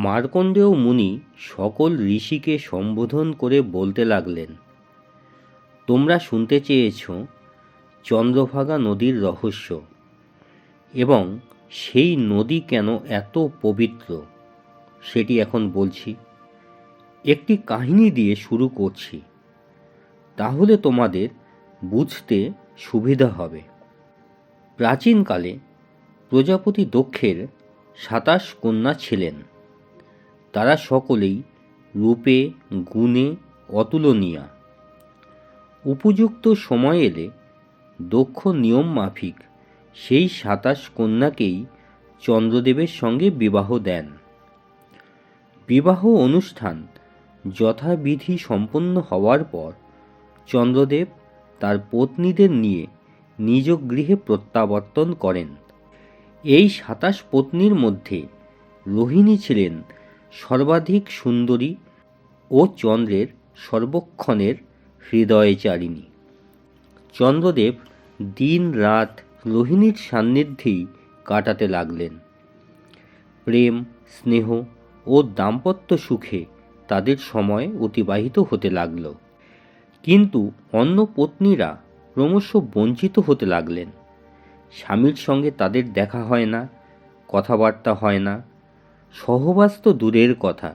মার্কণ্ডেয় মুনি সকল ঋষিকে সম্বোধন করে বলতে লাগলেন, তোমরা শুনতে চেয়েছ চন্দ্রভাগা নদীর রহস্য এবং সেই নদী কেন এত পবিত্র সেটি এখন বলছি। একটি কাহিনী দিয়ে শুরু করছি, তাহলে তোমাদের বুঝতে সুবিধা হবে। প্রাচীনকালে প্রজাপতি দক্ষের 27 কন্যা ছিলেন। তারা সকলেই রূপে গুণে অতুলনীয়া। উপযুক্ত সময় এলে দক্ষ নিয়ম মাফিক সেই 27 কন্যাকেই চন্দ্রদেবের সঙ্গে বিবাহ দেন। বিবাহ অনুষ্ঠান যথাবিধি সম্পন্ন হওয়ার পর চন্দ্রদেব তার পত্নীদের নিয়ে নিজ গৃহে প্রত্যাবর্তন করেন। এই 27 পত্নীর মধ্যে রোহিণী ছিলেন সর্বাধিক সুন্দরী ও চন্দ্রের সর্বক্ষণের হৃদয়চারিণী। চন্দ্রদেব দিন রাত রোহিণীর সান্নিধ্যেই কাটাতে লাগলেন। প্রেম, স্নেহ ও দাম্পত্য সুখে তাদের সময় অতিবাহিত হতে লাগল। কিন্তু অন্য পত্নীরা ক্রমশ বঞ্চিত হতে লাগলেন। স্বামীর সঙ্গে তাদের দেখা হয় না, কথাবার্তা হয় না, সহবাস তো দূরের কথা,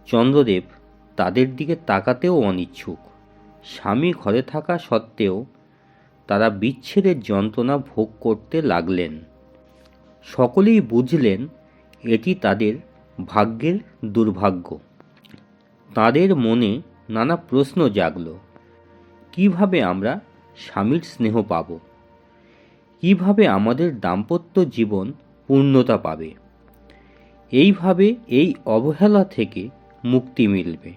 চন্দ্রদেব তাদের দিকে তাকাতেও অনিচ্ছুক। স্বামী ঘরে থাকা সত্ত্বেও তারা বিচ্ছেদের যন্ত্রণা ভোগ করতে লাগলেন। সকলেই বুঝলেন এটি তাদের ভাগ্যের দুর্ভাগ্য। তাদের মনে নানা প্রশ্ন জাগল। কিভাবে আমরা স্বামীর স্নেহ পাব? কিভাবে আমাদের দাম্পত্য জীবন পূর্ণতা পাবে? এইভাবে এই অবহেলা থেকে মুক্তি মিলবে।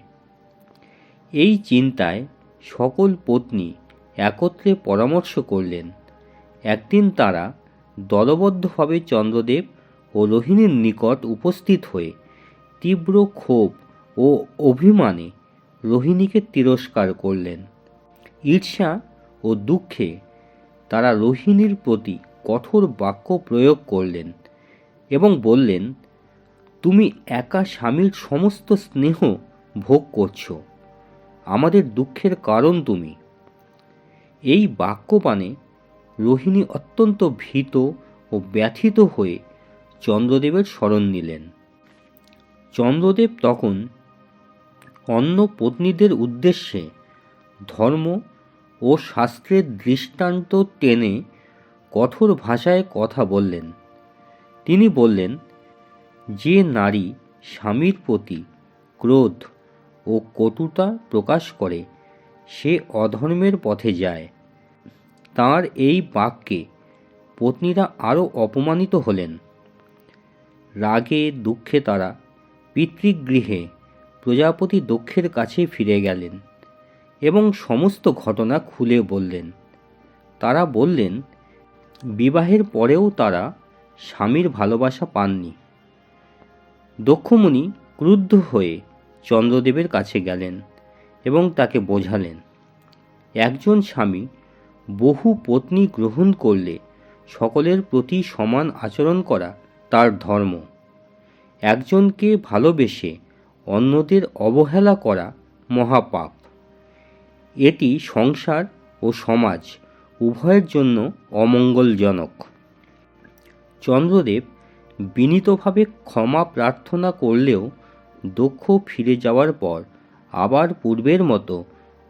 এই চিন্তায় সকল পত্নী একত্রে পরামর্শ করলেন। একদিন তারা দলবদ্ধভাবে চন্দ্রদেব ও রোহিণীর নিকট উপস্থিত হয়ে তীব্র ক্ষোভ ও অভিমানে রোহিণীকে তিরস্কার করলেন। ঈর্ষা ও দুঃখে তারা রোহিণীর প্রতি কঠোর বাক্য প্রয়োগ করলেন এবং বললেন, তুমি একা স্বামীর সমস্ত স্নেহ ভোগ করছ, আমাদের দুঃখের কারণ তুমি। এই বাক্যবাণে রোহিণী অত্যন্ত ভীত ও ব্যথিত হয়ে চন্দ্রদেবের শরণ নিলেন। চন্দ্রদেব তখন অন্য পত্নীদের উদ্দেশ্যে ধর্ম ও শাস্ত্রের দৃষ্টান্ত টেনে কঠোর ভাষায় কথা বললেন। তিনি বললেন, যে নারী স্বামীর প্রতি ক্রোধ ও কটুতা প্রকাশ করে সে অধর্মের পথে যায়। তাঁর এই বাক্যে পত্নীরা আরও অপমানিত হলেন। রাগে দুঃখে তারা পিতৃগৃহে প্রজাপতি দক্ষের কাছে ফিরে গেলেন এবং সমস্ত ঘটনা খুলে বললেন। তারা বললেন, বিবাহের পরেও তারা স্বামীর ভালোবাসা পাননি। দক্ষমুনি ক্রুদ্ধ হয়ে চন্দ্রদেবের কাছে গেলেন এবং তাকে বোঝালেন, একজন স্বামী বহু পত্নী গ্রহণ করলে সকলের প্রতি সমান আচরণ করা তার ধর্ম। একজনকে ভালোবেসে অন্যদের অবহেলা করা মহাপাপ। এটি সংসার ও সমাজ উভয়ের জন্য অমঙ্গলজনক। চন্দ্রদেব বিনীতভাবে ক্ষমা প্রার্থনা করলেও দক্ষ ফিরে যাওয়ার পর আবার পূর্বের মতো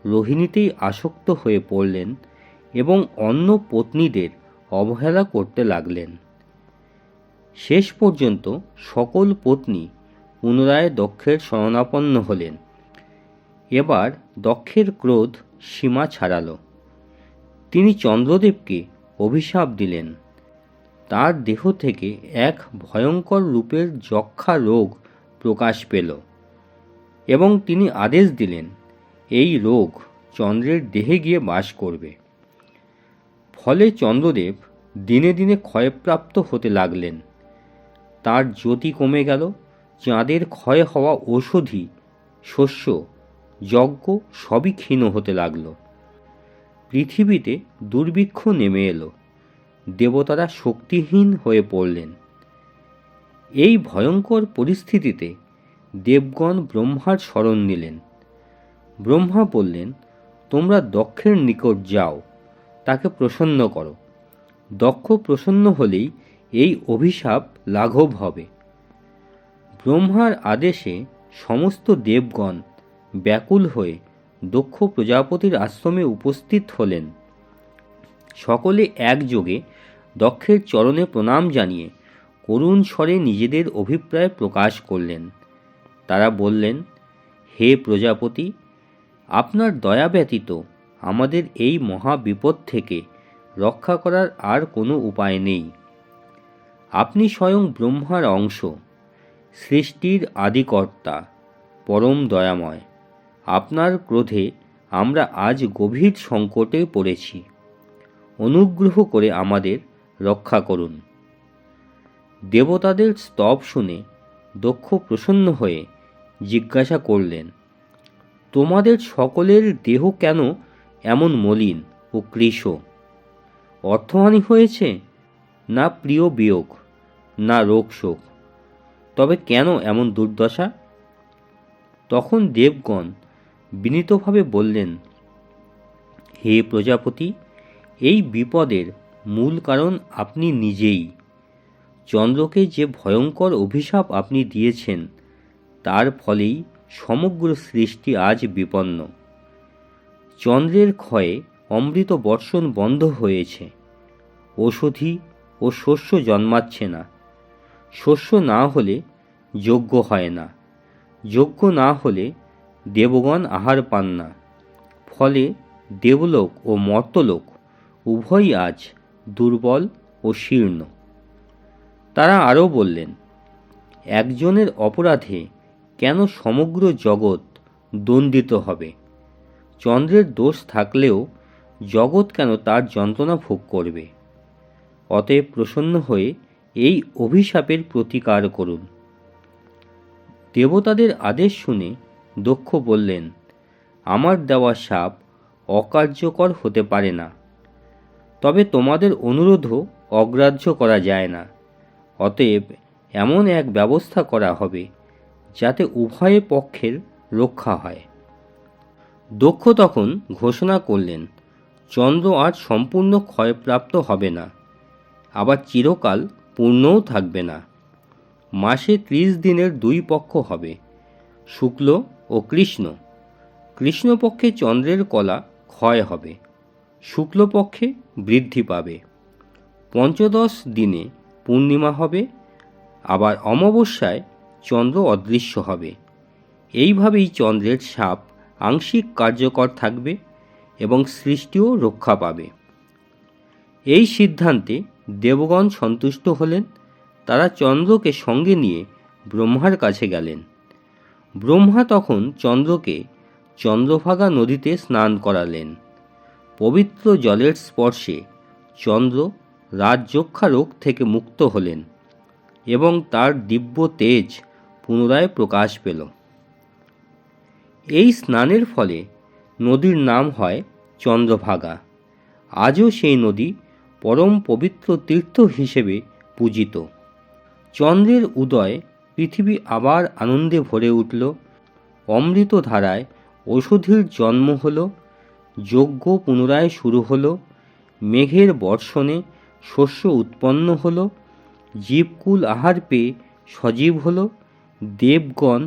রোহিণীতেই আসক্ত হয়ে পড়লেন এবং অন্য পত্নীদের অবহেলা করতে লাগলেন। শেষ পর্যন্ত সকল পত্নী পুনরায় দক্ষের শরণাপন্ন হলেন। এবার দক্ষের ক্রোধ সীমা ছাড়াল। তিনি চন্দ্রদেবকে অভিশাপ দিলেন। তার দেহ থেকে এক ভয়ঙ্কর রূপের যক্ষা রোগ প্রকাশ পেল এবং তিনি আদেশ দিলেন, এই রোগ চন্দ্রের দেহে গিয়ে বাস করবে। ফলে চন্দ্রদেব দিনে দিনে ক্ষয়প্রাপ্ত হতে লাগলেন। তার জ্যোতি কমে গেল। চাঁদের ক্ষয় হওয়া ঔষধি, শস্য, যজ্ঞ সবই ক্ষীণ হতে লাগল। পৃথিবীতে দুর্ভিক্ষ নেমে এলো। দেবতারা শক্তিহীন হয়ে পড়লেন। এই ভয়ঙ্কর পরিস্থিতিতে দেবগণ ব্রহ্মার শরণ নিলেন। ব্রহ্মা বললেন, তোমরা দক্ষের নিকট যাও, তাকে প্রসন্ন করো। দক্ষ প্রসন্ন হলেই এই অভিশাপ লাঘব হবে। ব্রহ্মার আদেশে সমস্ত দেবগণ ব্যাকুল হয়ে দক্ষ প্রজাপতির আশ্রমে উপস্থিত হলেন। সকলে একযোগে দক্ষের চরণে প্রণাম জানিয়ে করুণ স্বরে নিজেদের অভিপ্রায় প্রকাশ করলেন। তারা বললেন, হে প্রজাপতি, আপনার দয়া ব্যতীত আমাদের এই মহা বিপদ থেকে রক্ষা করার আর কোনো উপায় নেই। আপনি স্বয়ং ব্রহ্মার অংশ, সৃষ্টির আদিকর্তা, পরম দয়াময়। আপনার ক্রোধে আমরা আজ গভীর সংকটে পড়েছি। অনুগ্রহ করে আমাদের রক্ষা করুন। দেবতাদের স্তব শুনে দক্ষ প্রসন্ন হয়ে জিজ্ঞাসা করলেন, তোমাদের সকলের দেহ কেন এমন মলিন ও কৃশ? অর্থহানি হয়েছে, না প্রিয় বিয়োগ, না রোগ শোক, তবে কেন এমন দুর্দশা? তখন দেবগণ বিনীতভাবে বললেন, হে প্রজাপতি, এই বিপদের মূল কারণ আপনি নিজেই। চন্দ্রকে যে ভয়ঙ্কর অভিশাপ আপনি দিয়েছেন, তার ফলেই সমগ্র সৃষ্টি আজ বিপন্ন। চন্দ্রের ক্ষয়ে অমৃত বর্ষণ বন্ধ হয়েছে, ঔষধি ও শস্য জন্মাচ্ছে না। শস্য না হলে যজ্ঞ হয় না, যজ্ঞ না হলে দেবগণ আহার পান না। ফলে দেবলোক ও মর্তলোক উভয়ই আজ দুর্বল ও শীর্ণ। তারা আরও বললেন, একজনের অপরাধে কেন সমগ্র জগৎ দণ্ডিত হবে? চন্দ্রের দোষ থাকলেও জগৎ কেন তার যন্ত্রণা ভোগ করবে? অতএব প্রসন্ন হয়ে এই অভিশাপের প্রতিকার করুন। দেবতাদের আদেশ শুনে দক্ষ বললেন, আমার দেওয়া শাপ অকার্যকর হতে পারে না, তবে তোমাদের অনুরোধও অগ্রাহ্য করা যায় না। অতএব এমন এক ব্যবস্থা করা হবে যাতে উভয় পক্ষের রক্ষা হয়। দক্ষ তখন ঘোষণা করলেন, চন্দ্র আজ সম্পূর্ণ ক্ষয়প্রাপ্ত হবে না, আবার চিরকাল পূর্ণও থাকবে না। মাসে 30 দিনের 2 পক্ষ হবে, শুক্ল ও কৃষ্ণ। কৃষ্ণপক্ষে চন্দ্রের কলা ক্ষয় হবে, শুক্লপক্ষে বৃদ্ধি পাবে। 15 দিনে পূর্ণিমা হবে, আবার অমাবস্যায় চন্দ্র অদৃশ্য হবে। এইভাবেই চন্দ্রের শাপ আংশিক কার্যকর থাকবে এবং সৃষ্টিও রক্ষা পাবে। এই সিদ্ধান্তে দেবগণ সন্তুষ্ট হলেন। তারা চন্দ্রকে সঙ্গে নিয়ে ব্রহ্মার কাছে গেলেন। ব্রহ্মা তখন চন্দ্রকে চন্দ্রভাগা নদীতে স্নান করালেন। পবিত্র জলের স্পর্শে চন্দ্র রাজযক্ষা রোগ থেকে মুক্ত হলেন এবং তার দিব্য তেজ পুনরায় প্রকাশ পেল। এই স্নানের ফলে নদীর নাম হয় চন্দ্রভাগা। আজও সেই নদী পরম পবিত্র তীর্থ হিসেবে পূজিত। চন্দ্রের উদয় পৃথিবী আবার আনন্দে ভরে উঠল। অমৃত ধারায় ঔষধির জন্ম হল, যজ্ঞ পুনরায় শুরু হল, মেঘের বর্ষণে শস্য উৎপন্ন হল, জীবকুল আহার পেয়ে সজীব হল, দেবগণ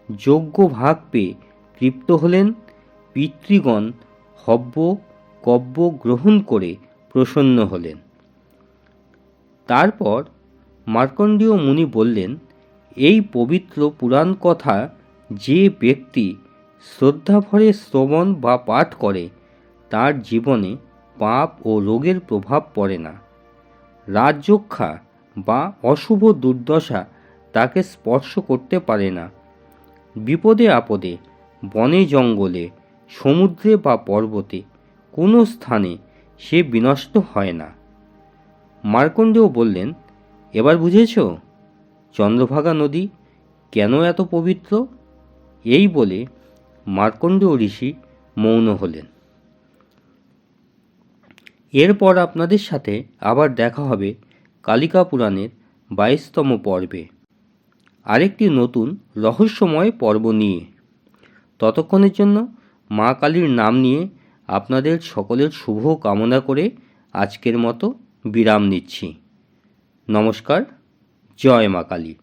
যজ্ঞ ভাগ পেয়ে তৃপ্ত হলেন, পিতৃগণ হব্য কব্য গ্রহণ করে প্রসন্ন হলেন। তারপর মার্কণ্ডেয় মুনি বললেন, এই পবিত্র পুরাণ কথা যে ব্যক্তি শ্রদ্ধাভরে শ্রবণ বা পাঠ করে, তার জীবনে পাপ ও রোগের প্রভাব পড়ে না। রাজযক্ষা বা অশুভ দুর্দশা তাকে স্পর্শ করতে পারে না। বিপদে আপদে, বনে জঙ্গলে, সমুদ্রে বা পর্বতে কোনো স্থানে সে বিনষ্ট হয় না। মার্কণ্ডেয় বললেন, এবার বুঝেছ চন্দ্রভাগা নদী কেন এত পবিত্র? এই বলে মার্কণ্ডেয় ঋষি মৌন হলেন। এরপর আপনাদের সাথে আবার দেখা হবে কালিকা পুরাণের 22তম পর্বে। আরেকটি নতুন রহস্যময় পর্ব নিয়ে। ততক্ষণের জন্য মা কালীর নাম নিয়ে আপনাদের সকলের শুভ কামনা করে আজকের মতো বিরাম নিচ্ছি। নমস্কার। জয় মা কালী।